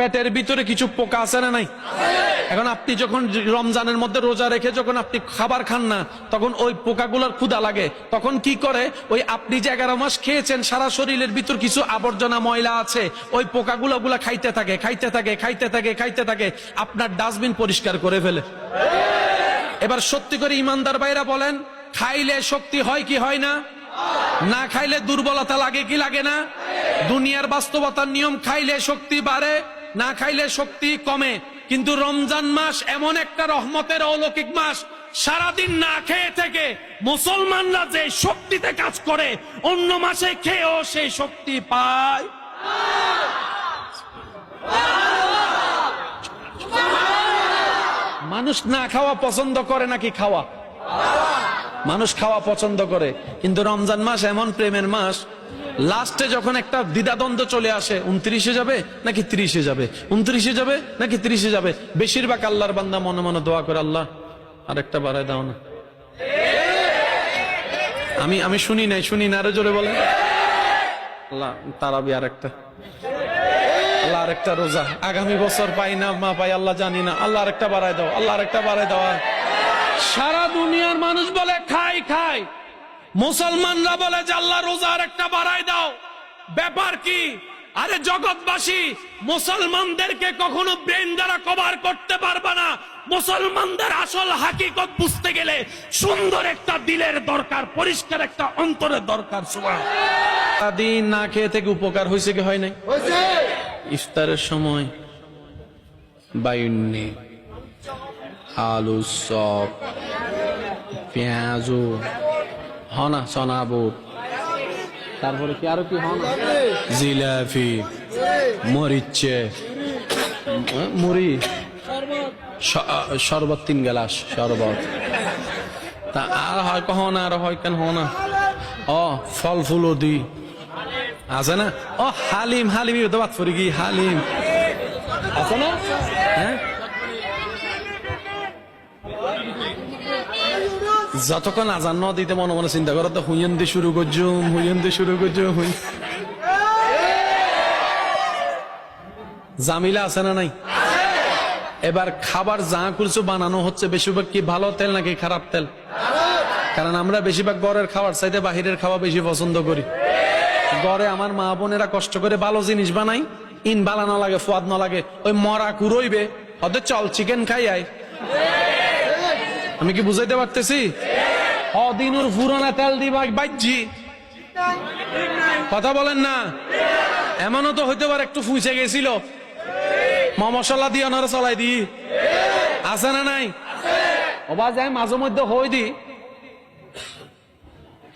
পেটের ভিতরে কিছু পোকা আছে না নাই? এখন আপনি যখন রমজানের মধ্যে রোজা রেখে যখন আপনি খাবার খান না, তখন ওই পোকাগুলোর ক্ষুধা লাগে। তখন কি করে, ওই আপনি যে 11 মাস খেয়েছেন সারা শরীরের ভিতর কিছু আবর্জনা ময়লা আছে, ওই পোকাগুলো খাইতে থাকে খাইতে থাকে খাইতে থাকে খাইতে থাকে, আপনার ডাস্টবিন পরিষ্কার করে ফেলে। এবার সত্যি করে ইমানদার ভাইরা বলেন, খাইলে শক্তি হয় কি হয় না? না খাইলে দুর্বলতা লাগে কি লাগে না? দুনিয়ার বাস্তবতার নিয়ম, খাইলে শক্তি বাড়ে, না খাইলে শক্তি কমে। কিন্তু রমজান মাস এমন একটা রহমতের অলৌকিক মাস, সারাদিন না খেয়ে থেকে মুসলমানরা যে শক্তিতে কাজ করে, অন্য মাসে খেয়েও সেই শক্তি পায়। মানুষ না খাওয়া পছন্দ করে নাকি খাওয়া? মানুষ খাওয়া পছন্দ করে, কিন্তু রমজান মাস এমন প্রেমের মাস, লাস্টে যখন একটা দ্বিধাদ্বন্দ্ব চলে আসে, 29-এ যাবে নাকি 30-এ যাবে, 29-এ যাবে নাকি 30-এ যাবে, বেশিরভাগ আল্লাহর বান্দা মনে মনে দোয়া করে, আল্লাহ আরেকটা বাড়ায় দাও না। আমি শুনি না, আরো জোরে বলে, আল্লাহ তারাবি আরেকটা, আল্লাহ আরেকটা রোজা, আগামী বছর পাই না মা পাই আল্লাহ জানি না, আল্লাহ আরেকটা বাড়ায় দাও, আল্লাহ আরেকটা বাড়ায় দেওয়া। সারা দুনিয়ার মানুষ বলে খাই খাই, মুসলমানরা বলে যে আল্লাহ রোজা আরেকটা বাড়ায় দাও। ব্যাপার কি? আরে জগৎবাসী, মুসলমানদেরকে কখনো ব্রেন দ্বারা কভার করতে পারবে না। মুসলমানদের আসল হাকিকত বুঝতে গেলে সুন্দর একটা দিলের দরকার, পরিষ্কার একটা অন্তরের দরকার। সারাদিন না খেয়ে থেকে উপকার হয়েছে কি হয় নাই? ইফতারের সময় বাইন্নি, আলু চপ, পেঁয়াজু হনা, চনা বুট, তারপরে কি আরো কি হনা, জিলাপি, মরিচে, মুড়ি, শরবত 3 গ্লাস শরবত, তা আর হয় কখন, আর হয় কেন হনা, ও ফল ফুলও দি আছে না, ও হালিম, তো বাদ পড়ে কি হালিম আছে না? হ্যাঁ, যতক্ষণ আজান ন দিতে মনে মনে চিন্তা করো তো, হুইয়েন দিয়ে শুরু করছো, জামিলা আছে না নাই? এবার খাবার যা কিছু বানানো হচ্ছে বেশিরভাগ কি ভালো তেল নাকি খারাপ তেল? কারণ আমরা বেশিরভাগ ঘরের খাবার চাইতে বাহিরের খাওয়া বেশি পছন্দ করি। ঘরে আমার মা বোনেরা কষ্ট করে ভালো জিনিস বানাই, ইন বালা না লাগে, ফুয়াদ না লাগে, ওই মরা কুরইবে ওদের চল চিকেন খাই আয়। আমি কি বুঝাইতে পারতেছি? অদিনুর ফুরানা তেল দিবা বাইজি, কথা বলেন না? এমনও তো হইতে পারে একটু ফুঁচে গেছিল, মশলা দিয়ে ওনারা চলাই দি, আছে না নাই? ওবা যায় মাঝে মধ্যে হই দি,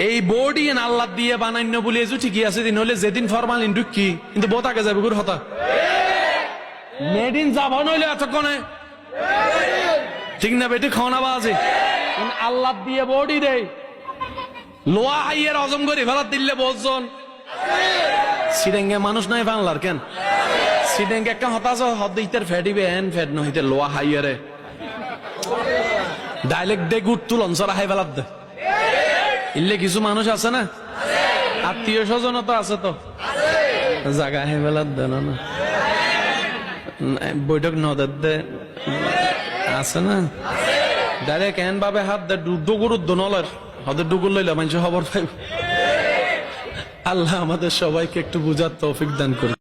এই বডি আল্লাহ দিয়ে বানাইন্য বলি এজু ঠিকই আছে, দিন হলে যেদিন ফরমালিন ঢুকি কিন্তু বোতাকে যাবে গুর হতা মেডিন যাব নইলে এতক্ষণে, ঠিক না বেটি? খাওয়া বাজে আল্লাহ দিয়ে বডি রে লোয়া হাইয়ের হজম করে ফেলার দিলে বলজন সিডেঙ্গে মানুষ নাই বাংলার কেন? সিডেঙ্গে একটা হতাশ হদ্দিতের ফ্যাটিবে এন ফ্যাট নহিতে লোয়া হাইয়ারে ডাইরেক্ট দে গুট তুলন সরা হাই ফেলার দে ইল্লে কিছু মানুষ আছে না, আত্মীয় স্বজন তো আছে, তো জায়গা হাই ফেলার দে না, বৈঠক নদের দে আছে না, ডাইরেক্ট এন ভাবে হাত দে ডুগুর উদ্দনলের হদের ডুগুর লইলে মানুষ খবর পাইব। আল্লাহ আমাদের সবাইকে একটু বুঝার তৌফিক দান করুন।